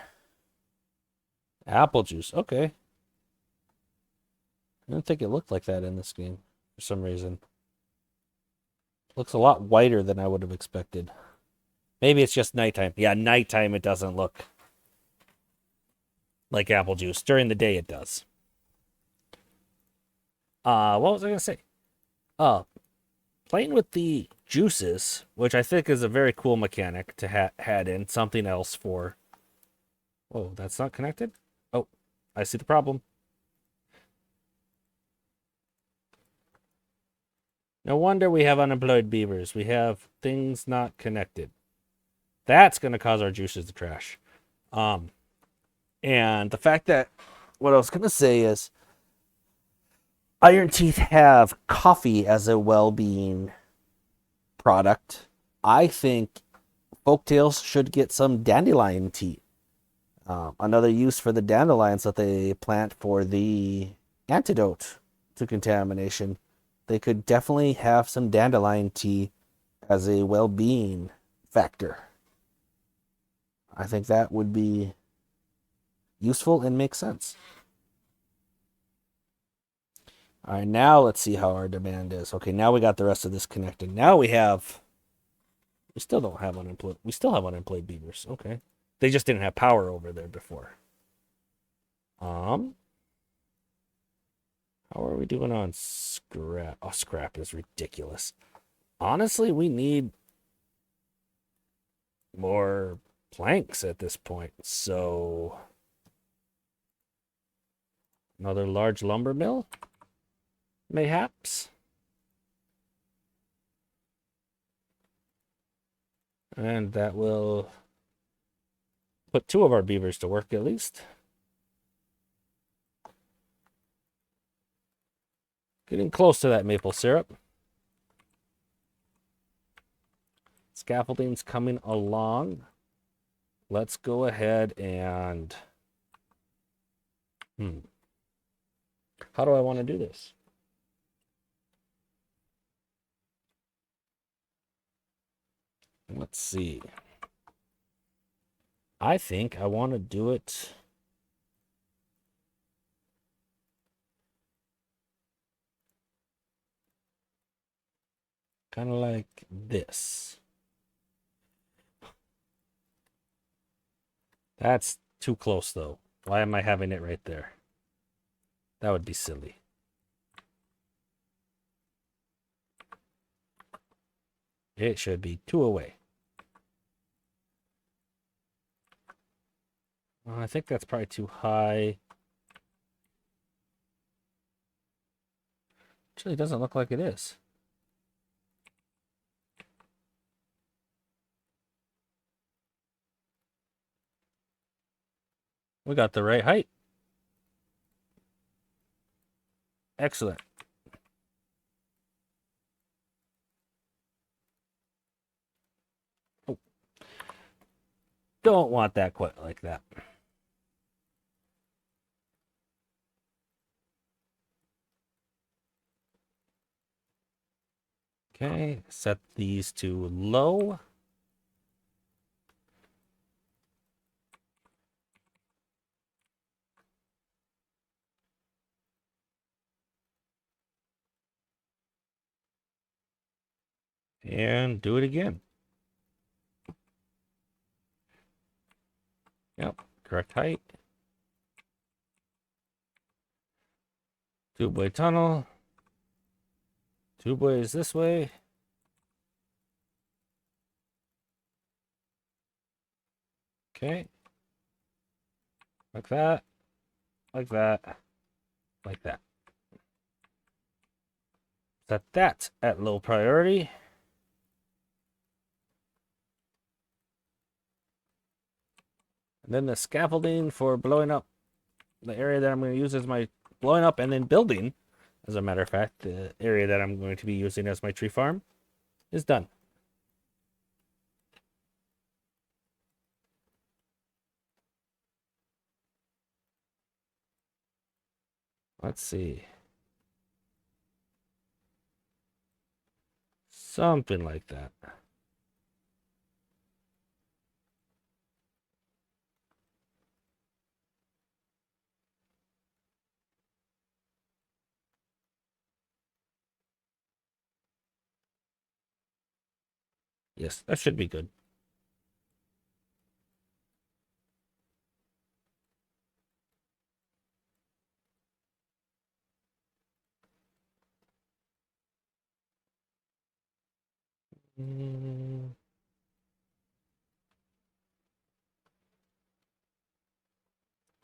Apple juice. Okay. I didn't think it looked like that in this game for some reason. Looks a lot whiter than I would have expected. Maybe it's just nighttime. Yeah, nighttime it doesn't look like apple juice. During the day it does. What was I gonna say? Uh, Playing with the juices, which I think is a very cool mechanic to add in something else for. Oh, that's not connected? Oh, I see the problem. No wonder we have unemployed beavers. We have things not connected. That's going to cause our juices to crash. Um, and the fact that what I was going to say is Iron Teeth have coffee as a well-being product. I think Folktales should get some dandelion tea. Another use for the dandelions that they plant for the antidote to contamination. They could definitely have some dandelion tea as a well-being factor. I think that would be useful and make sense. All right, now let's see how our demand is. Okay, now we got the rest of this connected. Now we still don't have unemployed. We still have unemployed beavers. Okay, they just didn't have power over there before. How are we doing on scrap? Oh, scrap is ridiculous. Honestly, we need more planks at this point. So another large lumber mill, mayhaps. And that will put 2 of our beavers to work at least. Getting close to that maple syrup. Scaffolding's coming along. Let's go ahead and... How do I want to do this? Let's see. I think I want to do it... kind of like this. That's too close, though. Why am I having it right there? That would be silly. It should be 2 away. I think that's probably too high. Actually, it doesn't look like it is. We got the right height. Excellent. Oh. Don't want that quite like that. Okay, set these to low. And do it again. Yep, correct height. Two-way tunnel. 2 ways this way. Okay. Like that. Like that. Like that. Set that at low priority. And then the scaffolding for blowing up the area that I'm going to use as my blowing up and then building. As a matter of fact, the area that I'm going to be using as my tree farm is done. Let's see. Something like that. Yes, that should be good.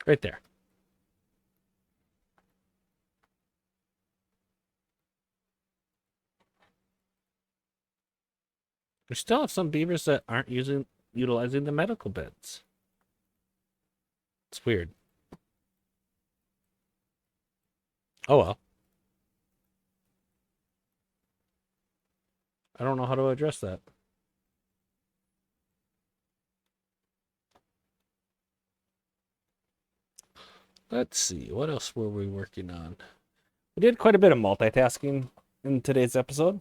Right there. We still have some beavers that aren't utilizing the medical beds. It's weird. Oh well. I don't know how to address that. Let's see. What else were we working on? We did quite a bit of multitasking in today's episode,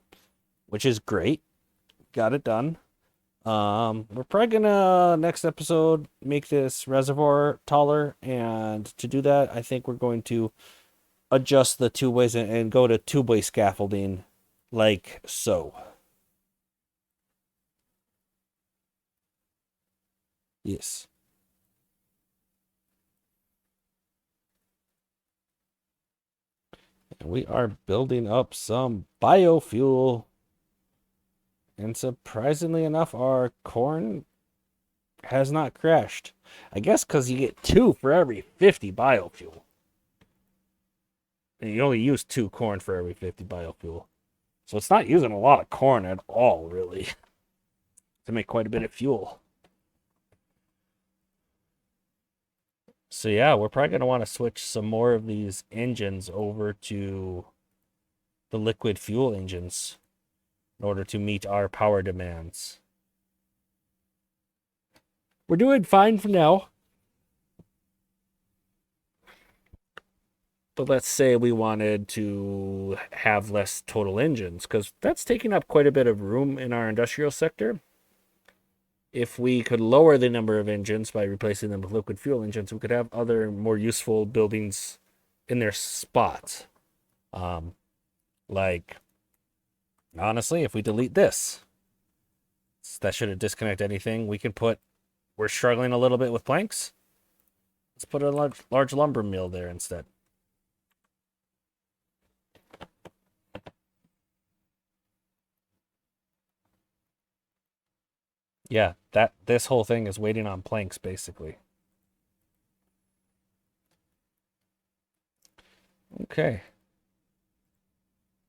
which is great. Got it done. We're probably gonna next episode make this reservoir taller, and to do that, I think we're going to adjust the two ways and go to two-way scaffolding, like so. Yes. And we are building up some biofuel. And surprisingly enough, our corn has not crashed. I guess because you get 2 for every 50 biofuel. And you only use 2 corn for every 50 biofuel. So it's not using a lot of corn at all, really, to make quite a bit of fuel. So yeah, we're probably going to want to switch some more of these engines over to the liquid fuel engines in order to meet our power demands. We're doing fine for now. But let's say we wanted to have less total engines, because that's taking up quite a bit of room in our industrial sector. If we could lower the number of engines by replacing them with liquid fuel engines, we could have other more useful buildings in their spot. Like, honestly, if we delete this, that shouldn't disconnect anything. We can put, we're struggling a little bit with planks. Let's put a large lumber mill there instead. Yeah, this whole thing is waiting on planks, basically. Okay.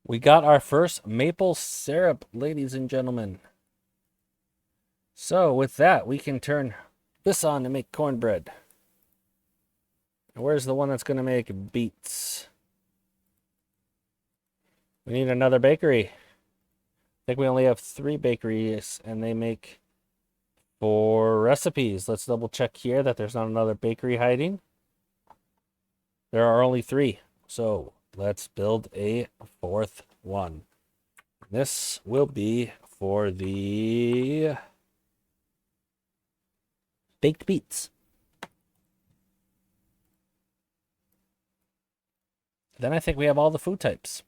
We got our first maple syrup, ladies and gentlemen. So with that, we can turn this on to make cornbread. Where's the one that's going to make beets? We need another bakery. I think we only have 3 bakeries, and they make 4 recipes. Let's double check here that there's not another bakery hiding. There are only 3. So let's build a 4th one. This will be for the baked beets. Then I think we have all the food types.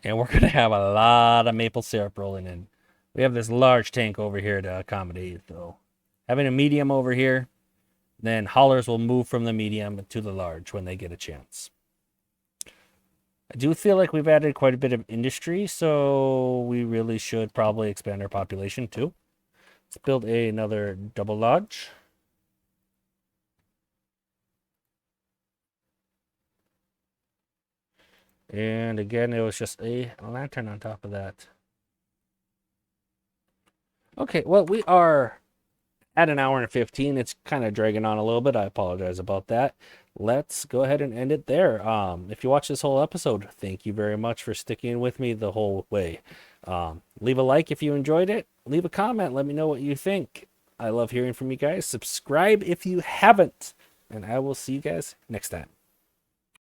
And we're going to have a lot of maple syrup rolling in. We have this large tank over here to accommodate, though. Having a medium over here, then haulers will move from the medium to the large when they get a chance. I do feel like we've added quite a bit of industry, so we really should probably expand our population too. Let's build another double lodge. And again, it was just a lantern on top of that. Okay, well, we are at an hour and 15. It's kind of dragging on a little bit. I apologize about that. Let's go ahead and end it there. If you watch this whole episode, thank you very much for sticking with me the whole way. Leave a like if you enjoyed it. Leave a comment. Let me know what you think. I love hearing from you guys. Subscribe if you haven't. And I will see you guys next time.